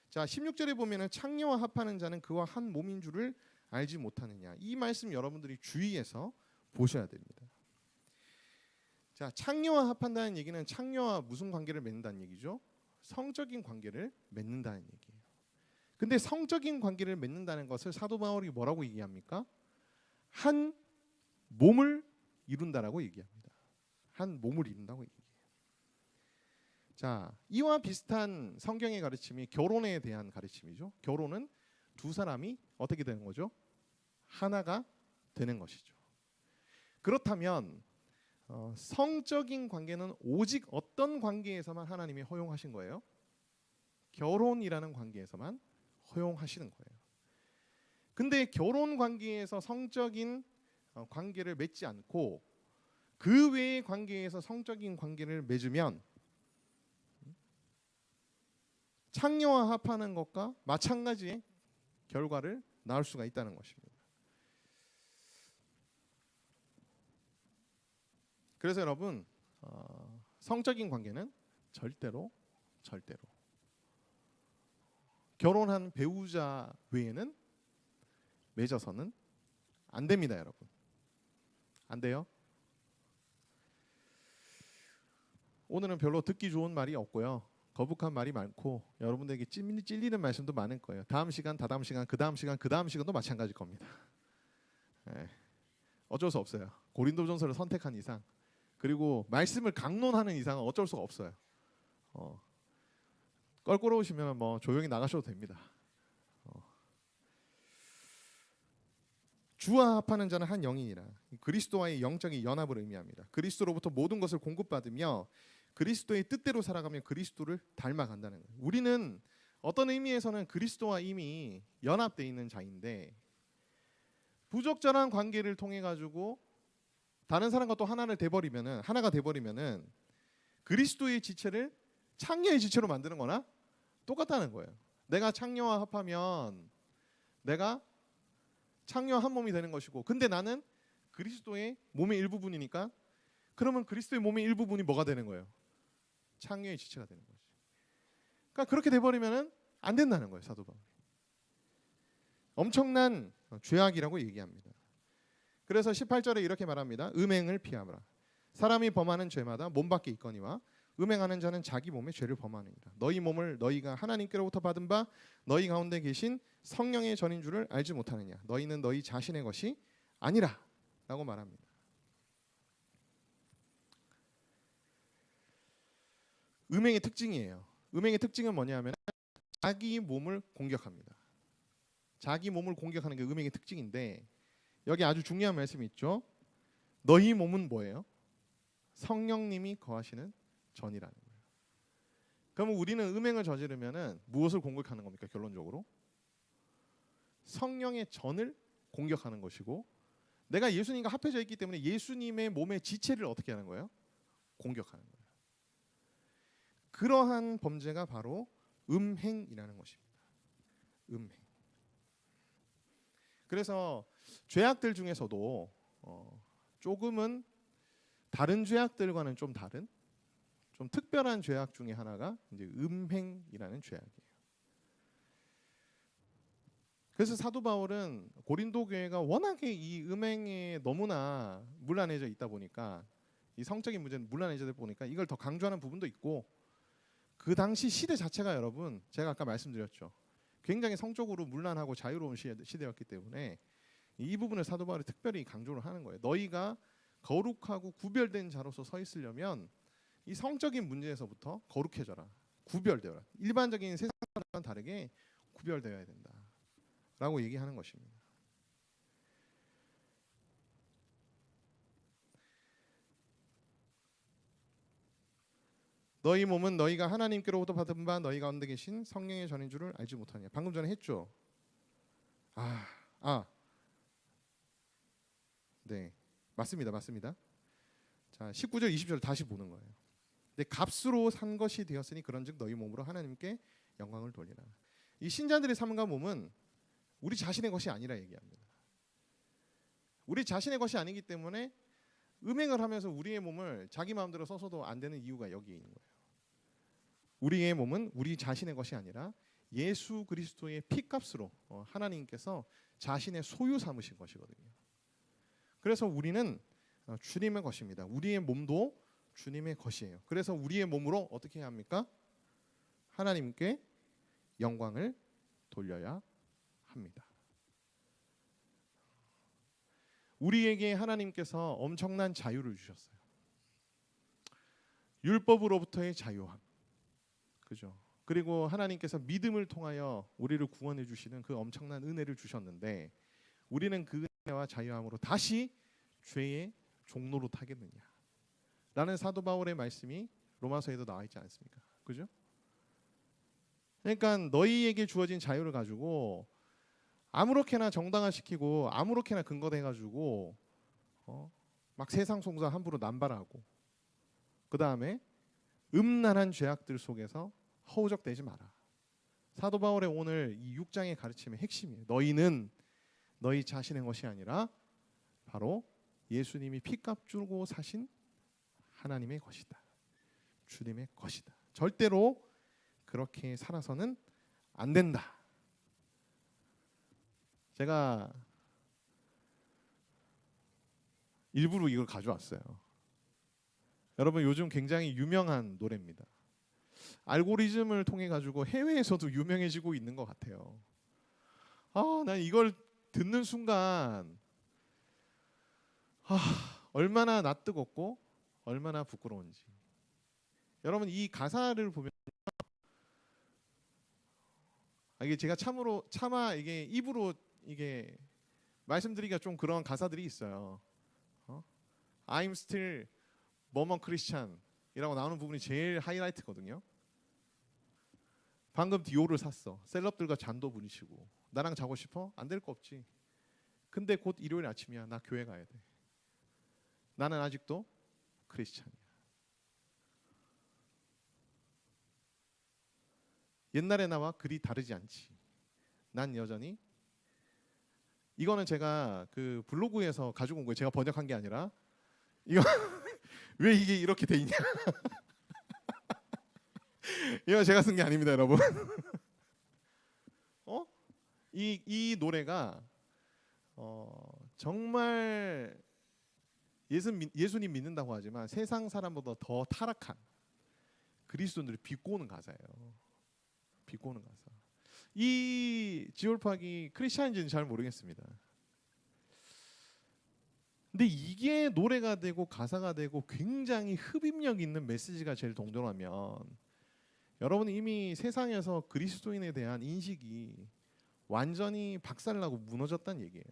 자, 16절에 보면은 창녀와 합하는 자는 그와 한 몸인 줄을 알지 못하느냐? 이 말씀 여러분들이 주의해서 보셔야 됩니다. 자, 창녀와 합한다는 얘기는 창녀와 무슨 관계를 맺는다는 얘기죠? 성적인 관계를 맺는다는 얘기예요. 근데 성적인 관계를 맺는다는 것을 사도 바울이 뭐라고 얘기합니까? 한 몸을 이룬다라고 얘기합니다. 한 몸을 이룬다고 얘기해요. 자, 이와 비슷한 성경의 가르침이 결혼에 대한 가르침이죠. 결혼은 두 사람이 어떻게 되는 거죠? 하나가 되는 것이죠. 그렇다면 성적인 관계는 오직 어떤 관계에서만 하나님이 허용하신 거예요? 결혼이라는 관계에서만 허용하시는 거예요. 근데 결혼 관계에서 성적인 관계를 맺지 않고 그 외의 관계에서 성적인 관계를 맺으면 창녀와 합하는 것과 마찬가지의 결과를 낳을 수가 있다는 것입니다. 그래서 여러분, 성적인 관계는 절대로 결혼한 배우자 외에는 맺어서는 안 됩니다, 여러분. 안 돼요? 오늘은 별로 듣기 좋은 말이 없고요. 거북한 말이 많고 여러분들에게 찔리는 말씀도 많을 거예요. 다음 시간, 다다음 시간, 그 다음 시간도 마찬가지일 겁니다. 네. 어쩔 수 없어요. 고린도전서를 선택한 이상, 그리고 말씀을 강론하는 이상은 어쩔 수가 없어요. 껄끄러우시면 뭐 조용히 나가셔도 됩니다. 주와 합하는 자는 한 영이니라. 그리스도와의 영적인 연합을 의미합니다. 그리스도로부터 모든 것을 공급받으며 그리스도의 뜻대로 살아가며 그리스도를 닮아간다는 거예요. 우리는 어떤 의미에서는 그리스도와 이미 연합되어 있는 자인데 부적절한 관계를 통해 가지고 다른 사람과 또 하나가 돼버리면은 그리스도의 지체를 창녀의 지체로 만드는 거나 똑같다는 거예요. 내가 창녀와 합하면 내가 창녀와 한 몸이 되는 것이고, 근데 나는 그리스도의 몸의 일부분이니까 그러면 그리스도의 몸의 일부분이 뭐가 되는 거예요? 창녀의 지체가 되는 거지. 그러니까 그렇게 돼버리면은 안 된다는 거예요, 사도 바울이. 엄청난 죄악이라고 얘기합니다. 그래서 18절에 이렇게 말합니다. 음행을 피하라. 사람이 범하는 죄마다 몸 밖에 있거니와 음행하는 자는 자기 몸에 죄를 범하느니라. 너희 몸을 너희가 하나님께로부터 받은 바 너희 가운데 계신 성령의 전인 줄을 알지 못하느냐. 너희는 너희 자신의 것이 아니라 라고 말합니다. 음행의 특징이에요. 음행의 특징은 뭐냐면 자기 몸을 공격합니다. 자기 몸을 공격하는 게 음행의 특징인데 여기 아주 중요한 말씀이 있죠. 너희 몸은 뭐예요? 성령님이 거하시는 전이라는 거예요. 그러면 우리는 음행을 저지르면은 무엇을 공격하는 겁니까? 결론적으로 성령의 전을 공격하는 것이고, 내가 예수님과 합해져 있기 때문에 예수님의 몸의 지체를 어떻게 하는 거예요? 공격하는 거예요. 그러한 범죄가 바로 음행이라는 것입니다. 음행. 그래서 죄악들 중에서도 조금은 다른 죄악들과는 좀 다른, 좀 특별한 죄악 중에 하나가 이제 음행이라는 죄악이에요. 그래서 사도 바울은 고린도 교회가 워낙에 이 음행에 너무나 문란해져 있다 보니까, 이 성적인 문제는 문란해져 있다 보니까 이걸 더 강조하는 부분도 있고, 그 당시 시대 자체가 여러분 제가 아까 말씀드렸죠. 굉장히 성적으로 문란하고 자유로운 시대였기 때문에 이 부분을 사도 바울이 특별히 강조를 하는 거예요. 너희가 거룩하고 구별된 자로서 서 있으려면 이 성적인 문제에서부터 거룩해져라. 구별되어라. 일반적인 세상 사람과는 다르게 구별되어야 된다. 라고 얘기하는 것입니다. 너희 몸은 너희가 하나님께로부터 받은 바 너희 가운데 계신 성령의 전인 줄을 알지 못하냐. 방금 전에 했죠. 네, 맞습니다. 자, 19절 20절 다시 보는 거예요. 내 값으로 산 것이 되었으니 그런즉 너희 몸으로 하나님께 영광을 돌리라. 이 신자들의 삶과 몸은 우리 자신의 것이 아니라 얘기합니다. 우리 자신의 것이 아니기 때문에 음행을 하면서 우리의 몸을 자기 마음대로 써서도 안 되는 이유가 여기에 있는 거예요. 우리의 몸은 우리 자신의 것이 아니라 예수 그리스도의 피값으로 하나님께서 자신의 소유 삼으신 것이거든요. 그래서 우리는 주님의 것입니다. 우리의 몸도 주님의 것이에요. 그래서 우리의 몸으로 어떻게 해야 합니까? 하나님께 영광을 돌려야 합니다. 우리에게 하나님께서 엄청난 자유를 주셨어요. 율법으로부터의 자유함, 그죠? 그리고 하나님께서 믿음을 통하여 우리를 구원해 주시는 그 엄청난 은혜를 주셨는데 우리는 그 은혜와 자유함으로 다시 죄의 종로로 타겠느냐? 라는 사도 바울의 말씀이 로마서에도 나와 있지 않습니까? 그죠? 그러니까 너희에게 주어진 자유를 가지고 아무렇게나 정당화시키고 아무렇게나 근거돼가지고 막 세상 송사 함부로 남발하고 그 다음에 음란한 죄악들 속에서 허우적대지 마라. 사도 바울의 오늘 이 6장의 가르침의 핵심이에요. 너희는 너희 자신의 것이 아니라 바로 예수님이 피값 주고 사신 하나님의 것이다. 주님의 것이다. 절대로 그렇게 살아서는 안 된다. 제가 일부러 이걸 가져왔어요. 여러분 요즘 굉장히 유명한 노래입니다. 알고리즘을 통해 가지고 해외에서도 유명해지고 있는 것 같아요. 난 이걸 듣는 순간 얼마나 낯뜨겁고 얼마나 부끄러운지. 여러분 이 가사를 보면 이게 제가 차마 이게 입으로 이게 말씀드리기가 좀 그런 가사들이 있어요. I'm still 뭐뭐 크리스찬이라고 나오는 부분이 제일 하이라이트거든요. 방금 디오를 샀어. 셀럽들과 잔도 부리시고 나랑 자고 싶어? 안 될 거 없지. 근데 곧 일요일 아침이야. 나 교회 가야 돼. 나는 아직도 크리스찬이야. 옛날의 나와 그리 다르지 않지. 난 여전히 이거는 제가 그 블로그에서 가지고 온 거예요. 제가 번역한 게 아니라 이거 왜 이게 이렇게 돼 있냐? 이거 제가 쓴 게 아닙니다, 여러분. 이 노래가 정말 예수님 믿는다고 하지만 세상 사람보다 더 타락한 그리스도인들을 비꼬는 가사예요. 비꼬는 가사. 이 지올팍이 크리스찬인지는 잘 모르겠습니다. 근데 이게 노래가 되고 가사가 되고 굉장히 흡입력 있는 메시지가 제일 동정하면 여러분은 이미 세상에서 그리스도인에 대한 인식이 완전히 박살나고 무너졌다는 얘기예요.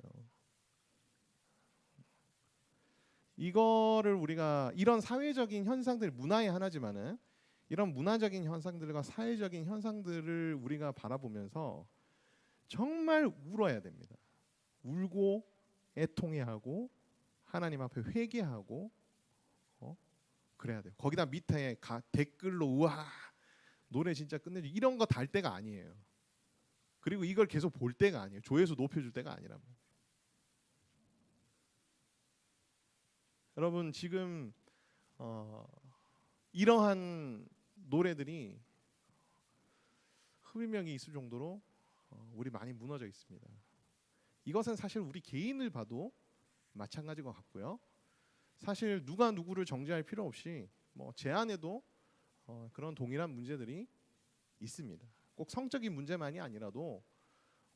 이거를 우리가 이런 사회적인 현상들 문화의 하나지만은 이런 문화적인 현상들과 사회적인 현상들을 우리가 바라보면서 정말 울어야 됩니다. 울고 애통해야 하고 하나님 앞에 회개하고 그래야 돼요. 거기다 밑에 댓글로 우와 노래 진짜 끝내주 이런 거 달 때가 아니에요. 그리고 이걸 계속 볼 때가 아니에요. 조회수 높여줄 때가 아니란 말이에요. 여러분 지금 이러한 노래들이 흡입력이 있을 정도로 우리 많이 무너져 있습니다. 이것은 사실 우리 개인을 봐도 마찬가지인 것 같고요. 사실 누가 누구를 정죄할 필요 없이 제 안에도 그런 동일한 문제들이 있습니다. 꼭 성적인 문제만이 아니라도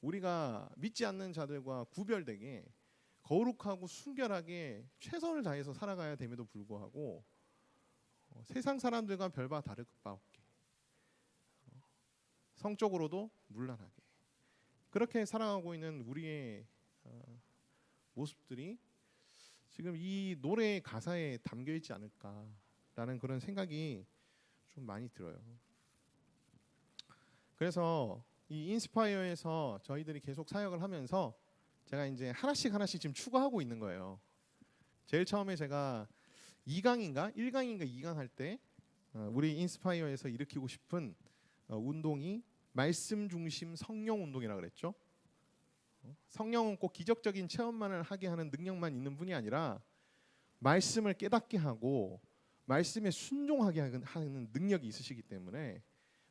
우리가 믿지 않는 자들과 구별되게 거룩하고 순결하게 최선을 다해서 살아가야 됨에도 불구하고 세상 사람들과 별바 다를 바 없게 성적으로도 문란하게 그렇게 살아가고 있는 우리의 모습들이 지금 이 노래의 가사에 담겨 있지 않을까라는 그런 생각이 좀 많이 들어요. 그래서 이 인스파이어에서 저희들이 계속 사역을 하면서 제가 이제 하나씩 지금 추가하고 있는 거예요. 제일 처음에 제가 2강인가 1강인가 2강 할 때 우리 인스파이어에서 일으키고 싶은 운동이 말씀 중심 성령 운동이라고 그랬죠. 성령은 꼭 기적적인 체험만을 하게 하는 능력만 있는 분이 아니라 말씀을 깨닫게 하고 말씀에 순종하게 하는 능력이 있으시기 때문에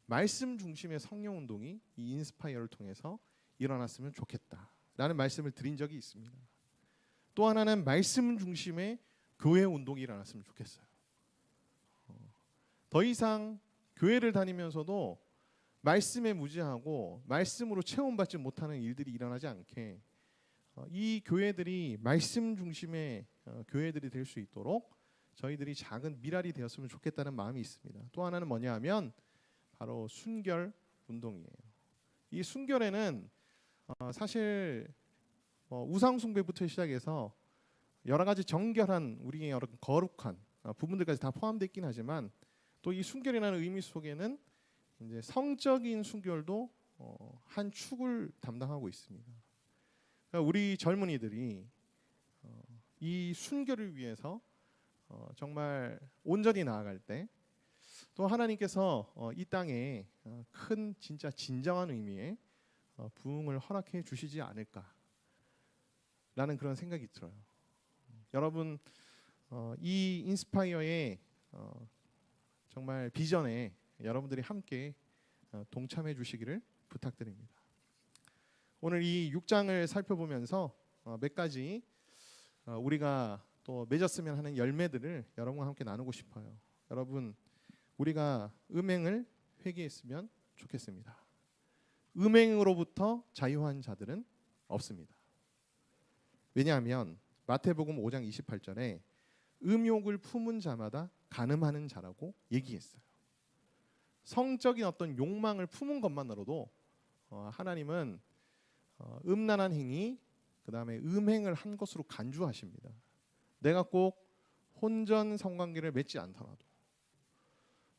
말씀 중심의 성령 운동이 이 인스파이어를 통해서 일어났으면 좋겠다라는 말씀을 드린 적이 있습니다. 또 하나는 말씀 중심의 교회 운동이 일어났으면 좋겠어요. 더 이상 교회를 다니면서도 말씀에 무지하고 말씀으로 체험받지 못하는 일들이 일어나지 않게 이 교회들이 말씀 중심의 교회들이 될 수 있도록 저희들이 작은 미랄이 되었으면 좋겠다는 마음이 있습니다. 또 하나는 뭐냐 하면 바로 순결 운동이에요. 이 순결에는 사실 우상 숭배부터 시작해서 여러 가지 정결한 우리의 여러 거룩한 부분들까지 다 포함되어 있긴 하지만 또 이 순결이라는 의미 속에는 이제 성적인 순결도 한 축을 담당하고 있습니다. 그러니까 우리 젊은이들이 이 순결을 위해서 정말 온전히 나아갈 때 또 하나님께서 이 땅에 큰 진짜 진정한 의미의 부흥을 허락해 주시지 않을까라는 그런 생각이 들어요. 여러분 이 인스파이어의 정말 비전에 여러분들이 함께 동참해 주시기를 부탁드립니다. 오늘 이 6장을 살펴보면서 몇 가지 우리가 또 맺었으면 하는 열매들을 여러분과 함께 나누고 싶어요. 여러분 우리가 음행을 회개했으면 좋겠습니다. 음행으로부터 자유한 자들은 없습니다. 왜냐하면 마태복음 5장 28절에 음욕을 품은 자마다 간음하는 자라고 얘기했어요. 성적인 어떤 욕망을 품은 것만으로도 하나님은 음란한 행위, 그 다음에 음행을 한 것으로 간주하십니다. 내가 꼭 혼전 성관계를 맺지 않더라도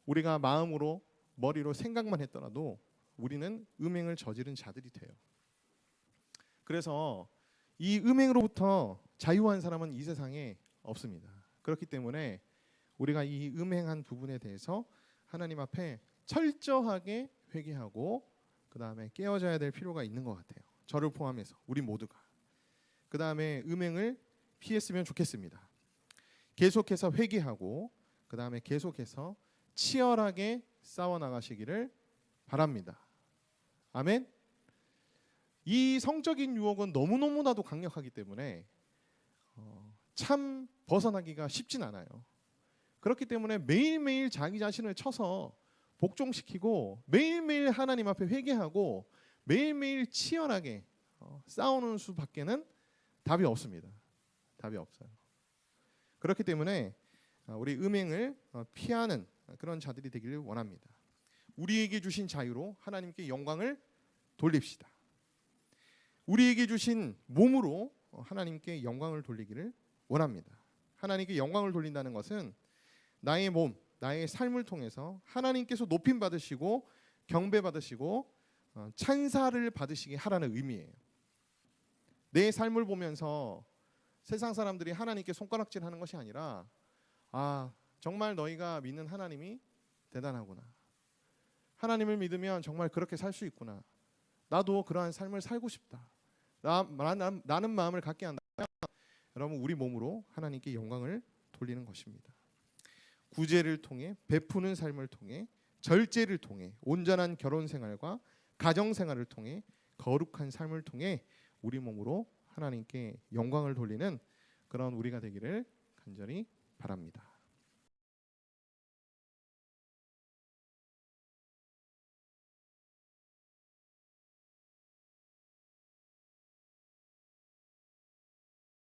우리가 마음으로 머리로 생각만 했더라도 우리는 음행을 저지른 자들이 돼요. 그래서 이 음행으로부터 자유한 사람은 이 세상에 없습니다. 그렇기 때문에 우리가 이 음행한 부분에 대해서 하나님 앞에 철저하게 회개하고 그 다음에 깨어져야 될 필요가 있는 것 같아요. 저를 포함해서 우리 모두가. 그 다음에 음행을 피했으면 좋겠습니다. 계속해서 회개하고 그 다음에 계속해서 치열하게 싸워나가시기를 바랍니다. 아멘. 이 성적인 유혹은 너무너무나도 강력하기 때문에 참 벗어나기가 쉽진 않아요. 그렇기 때문에 매일매일 자기 자신을 쳐서 복종시키고 매일매일 하나님 앞에 회개하고 매일매일 치열하게 싸우는 수밖에는 답이 없습니다. 답이 없어요. 그렇기 때문에 우리 음행을 피하는 그런 자들이 되기를 원합니다. 우리에게 주신 자유로 하나님께 영광을 돌립시다. 우리에게 주신 몸으로 하나님께 영광을 돌리기를 원합니다. 하나님께 영광을 돌린다는 것은 나의 몸, 나의 삶을 통해서 하나님께서 높임 받으시고 경배 받으시고 찬사를 받으시게 하라는 의미예요. 내 삶을 보면서 세상 사람들이 하나님께 손가락질하는 것이 아니라 정말 너희가 믿는 하나님이 대단하구나. 하나님을 믿으면 정말 그렇게 살 수 있구나. 나도 그러한 삶을 살고 싶다. 나는 마음을 갖게 한다. 여러분 우리 몸으로 하나님께 영광을 돌리는 것입니다. 구제를 통해 베푸는 삶을 통해 절제를 통해 온전한 결혼 생활과 가정 생활을 통해 거룩한 삶을 통해 우리 몸으로 하나님께 영광을 돌리는 그런 우리가 되기를 간절히 바랍니다.